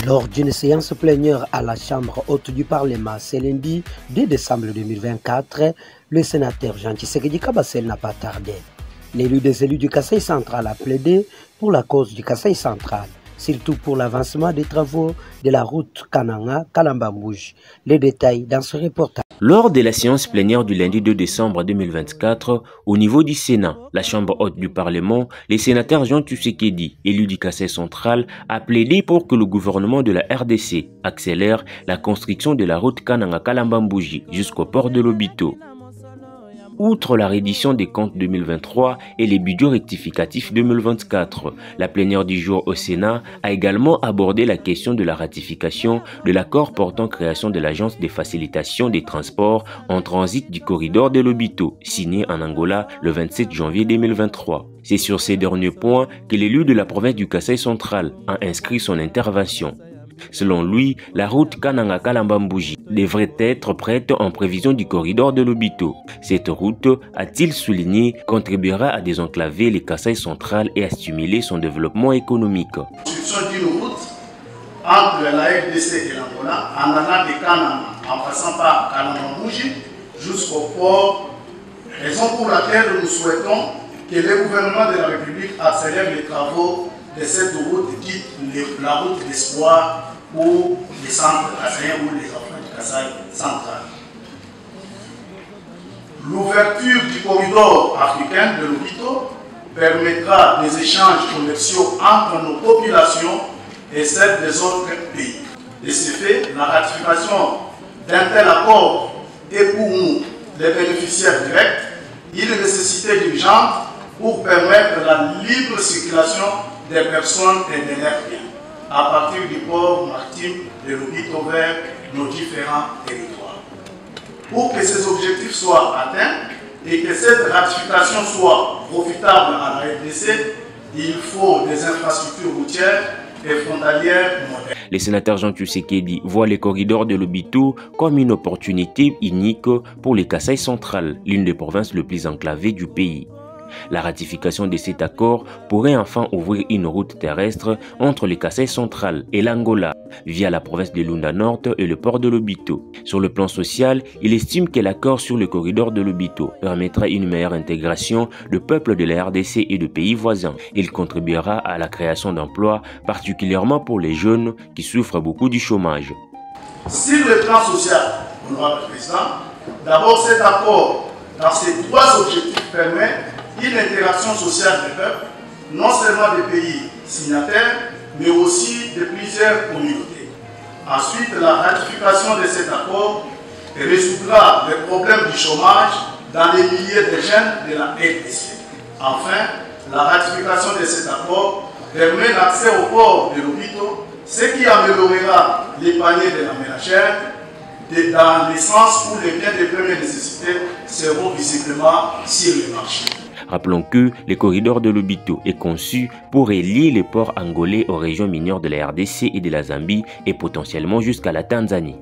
Lors d'une séance plénière à la Chambre haute du Parlement ce lundi 2 décembre 2024, le sénateur Jean Tshisekedi Kabassel n'a pas tardé. L'élu des élus du Kasaï central a plaidé pour la cause du Kasaï central, surtout pour l'avancement des travaux de la route Kananga-Kalambambouj. Les détails dans ce reportage. Lors de la séance plénière du lundi 2 décembre 2024, au niveau du Sénat, la Chambre haute du Parlement, le sénateur Jean Tshisekedi, élu du Kasaï central, a plaidé pour que le gouvernement de la RDC accélère la construction de la route Kananga-Kalambambouj jusqu'au port de Lobito. Outre la reddition des comptes 2023 et les budgets rectificatifs 2024, la plénière du jour au Sénat a également abordé la question de la ratification de l'accord portant création de l'Agence de facilitation des transports en transit du corridor de Lobito, signé en Angola le 27 janvier 2023. C'est sur ces derniers points que l'élu de la province du Kasaï central a inscrit son intervention. Selon lui, la route Kananga-Kalambambouj devrait être prête en prévision du corridor de Lobito. Cette route, a-t-il souligné, contribuera à désenclaver le Kasaï central et à stimuler son développement économique. La construction d'une route entre la RDC et l'Angola, en allant de Kananga, en passant par Kalambambouj jusqu'au port, raison pour laquelle nous souhaitons que le gouvernement de la République accélère les travaux de cette route dite la route d'espoir pour les centres kassaïens ou les enfants du Kasaï central. L'ouverture du corridor africain de Lobito permettra des échanges commerciaux entre nos populations et celles des autres pays. De ce fait, la ratification d'un tel accord est pour nous, les bénéficiaires directs, une nécessité urgente pour permettre la libre circulation des personnes et de leurs biens à partir du port maritime de Lobito vers nos différents territoires. Pour que ces objectifs soient atteints et que cette ratification soit profitable à la RDC, il faut des infrastructures routières et frontalières modernes. Le sénateur Jean Tshisekedi voit les corridors de Lobito comme une opportunité unique pour le Kasaï central, l'une des provinces les plus enclavées du pays. La ratification de cet accord pourrait enfin ouvrir une route terrestre entre le Kasaï central et l'Angola via la province de Lunda Nord et le port de Lobito. Sur le plan social, il estime que l'accord sur le corridor de Lobito permettra une meilleure intégration de peuples de la RDC et de pays voisins. Il contribuera à la création d'emplois, particulièrement pour les jeunes qui souffrent beaucoup du chômage. Sur le plan social, honorable président, d'abord cet accord dans ces trois objectifs permet une intégration sociale des peuples, non seulement des pays signataires, mais aussi de plusieurs communautés. Ensuite, la ratification de cet accord résoudra les problèmes du chômage dans les milliers de jeunes de la RDC. Enfin, la ratification de cet accord permet l'accès au port de Lobito, ce qui améliorera les paniers de la ménagère dans le sens où les biens de première nécessité seront visiblement sur le marché. Rappelons que le corridor de Lobito est conçu pour relier les ports angolais aux régions minières de la RDC et de la Zambie et potentiellement jusqu'à la Tanzanie.